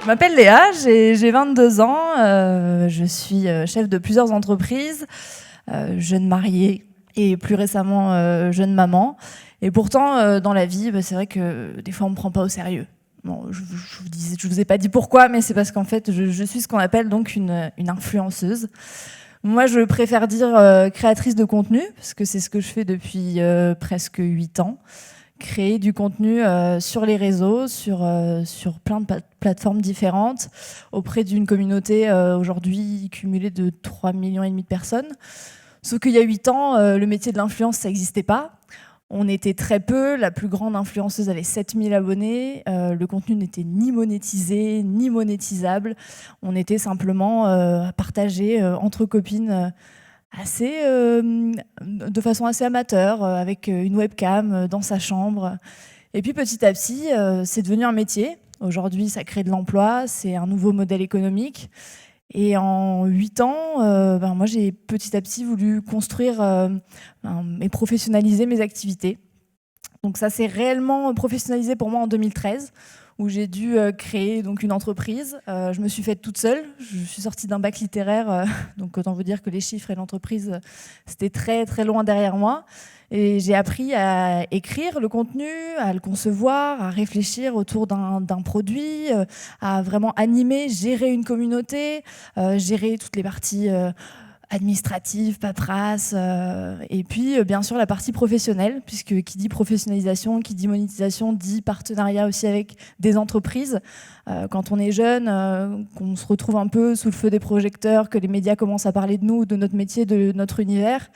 Je m'appelle Léa, j'ai 22 ans, je suis chef de plusieurs entreprises, jeune mariée et plus récemment jeune maman. Et pourtant, dans la vie, c'est vrai que des fois on ne me prend pas au sérieux. Bon, je vous ai pas dit pourquoi, mais c'est parce qu'en fait, je suis ce qu'on appelle donc une influenceuse. Moi, je préfère dire créatrice de contenu, parce que c'est ce que je fais depuis presque 8 ans. Créer du contenu sur les réseaux, sur plein de plateformes différentes, auprès d'une communauté aujourd'hui cumulée de 3,5 millions de personnes. Sauf qu'il y a 8 ans, le métier de l'influence, ça n'existait pas. On était très peu, la plus grande influenceuse avait 7000 abonnés, le contenu n'était ni monétisé, ni monétisable. On était simplement partagé entre copines de façon assez amateur, avec une webcam dans sa chambre. Et puis petit à petit, c'est devenu un métier. Aujourd'hui, ça crée de l'emploi, c'est un nouveau modèle économique. Et en 8 ans, moi, j'ai petit à petit voulu construire et professionnaliser mes activités. Donc ça s'est réellement professionnalisé pour moi en 2013, où j'ai dû créer donc une entreprise. Je me suis faite toute seule. Je suis sortie d'un bac littéraire, donc autant vous dire que les chiffres et l'entreprise, c'était très très loin derrière moi. Et j'ai appris à écrire le contenu, à le concevoir, à réfléchir autour d'un produit, à vraiment animer, gérer une communauté, gérer toutes les parties administratives, paperasse, et puis bien sûr la partie professionnelle, puisque qui dit professionnalisation, qui dit monétisation, dit partenariat aussi avec des entreprises. Quand on est jeune, qu'on se retrouve un peu sous le feu des projecteurs, que les médias commencent à parler de nous, de notre métier, de notre univers,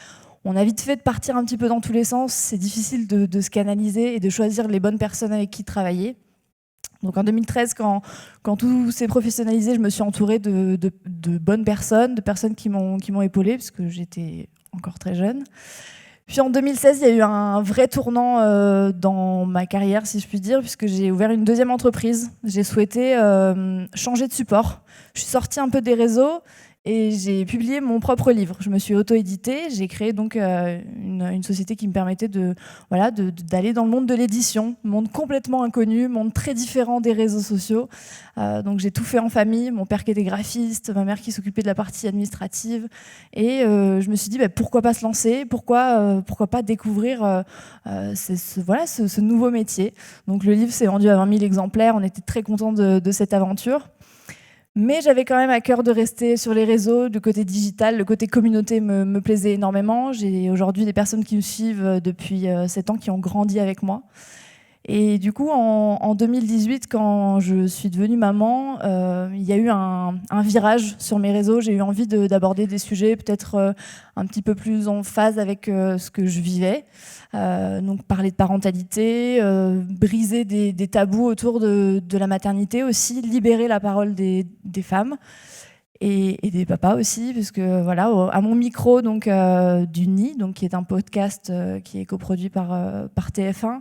on a vite fait de partir un petit peu dans tous les sens. C'est difficile de se canaliser et de choisir les bonnes personnes avec qui travailler. Donc en 2013, quand tout s'est professionnalisé, je me suis entourée de bonnes personnes, de personnes qui m'ont épaulée, parce que j'étais encore très jeune. Puis en 2016, il y a eu un vrai tournant dans ma carrière, si je puis dire, puisque j'ai ouvert une deuxième entreprise. J'ai souhaité changer de support. Je suis sortie un peu des réseaux et j'ai publié mon propre livre. Je me suis auto-éditée. J'ai créé donc une société qui me permettait d'aller dans le monde de l'édition, monde complètement inconnu, monde très différent des réseaux sociaux. Donc j'ai tout fait en famille, mon père qui était graphiste, ma mère qui s'occupait de la partie administrative. Et je me suis dit, pourquoi pas se lancer, pourquoi pas découvrir ce nouveau métier. Donc le livre s'est vendu à 20 000 exemplaires, on était très contents de cette aventure. Mais j'avais quand même à cœur de rester sur les réseaux, du côté digital, le côté communauté me plaisait énormément. J'ai aujourd'hui des personnes qui me suivent depuis 7 ans qui ont grandi avec moi. Et du coup, en 2018, quand je suis devenue maman, il y a eu un virage sur mes réseaux. J'ai eu envie d'aborder des sujets peut-être un petit peu plus en phase avec ce que je vivais. Donc parler de parentalité, briser des tabous autour de la maternité aussi, libérer la parole des femmes. Et des papas aussi, puisque voilà, à mon micro donc du Nid, donc qui est un podcast qui est coproduit par TF1,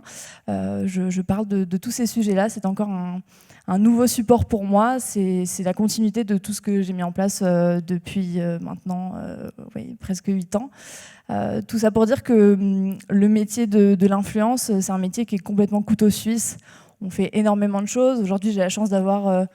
je parle de tous ces sujets-là. C'est encore un nouveau support pour moi. C'est la continuité de tout ce que j'ai mis en place depuis maintenant presque 8 ans. Tout ça pour dire que le métier de l'influence, c'est un métier qui est complètement couteau suisse. On fait énormément de choses. Aujourd'hui, j'ai la chance d'avoir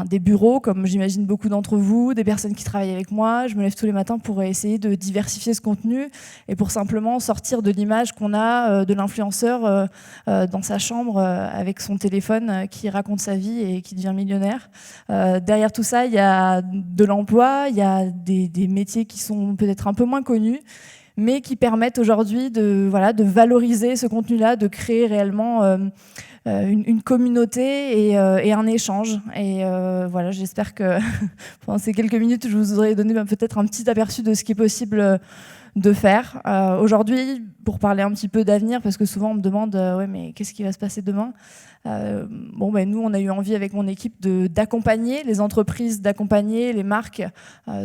des bureaux, comme j'imagine beaucoup d'entre vous, des personnes qui travaillent avec moi. Je me lève tous les matins pour essayer de diversifier ce contenu et pour simplement sortir de l'image qu'on a de l'influenceur dans sa chambre avec son téléphone qui raconte sa vie et qui devient millionnaire. Derrière tout ça, il y a de l'emploi, il y a des métiers qui sont peut-être un peu moins connus, mais qui permettent aujourd'hui de valoriser ce contenu-là, de créer réellement une communauté et un échange. Et voilà, j'espère que pendant ces quelques minutes, je vous aurai donné peut-être un petit aperçu de ce qui est possible de faire. Aujourd'hui, pour parler un petit peu d'avenir, parce que souvent on me demande ouais, mais qu'est-ce qui va se passer demain ? Nous, on a eu envie avec mon équipe d'accompagner les entreprises, d'accompagner les marques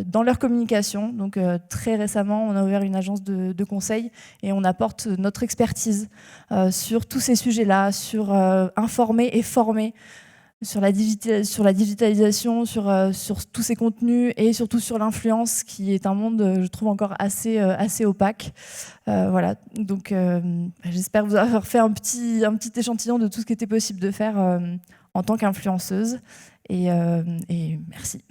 dans leur communication. Donc très récemment, on a ouvert une agence de conseil et on apporte notre expertise sur tous ces sujets-là, sur informer et former, sur la digitalisation, sur tous ces contenus et surtout sur l'influence, qui est un monde, je trouve, encore assez opaque. Voilà, donc j'espère vous avoir fait un petit échantillon de tout ce qui était possible de faire en tant qu'influenceuse. Et merci.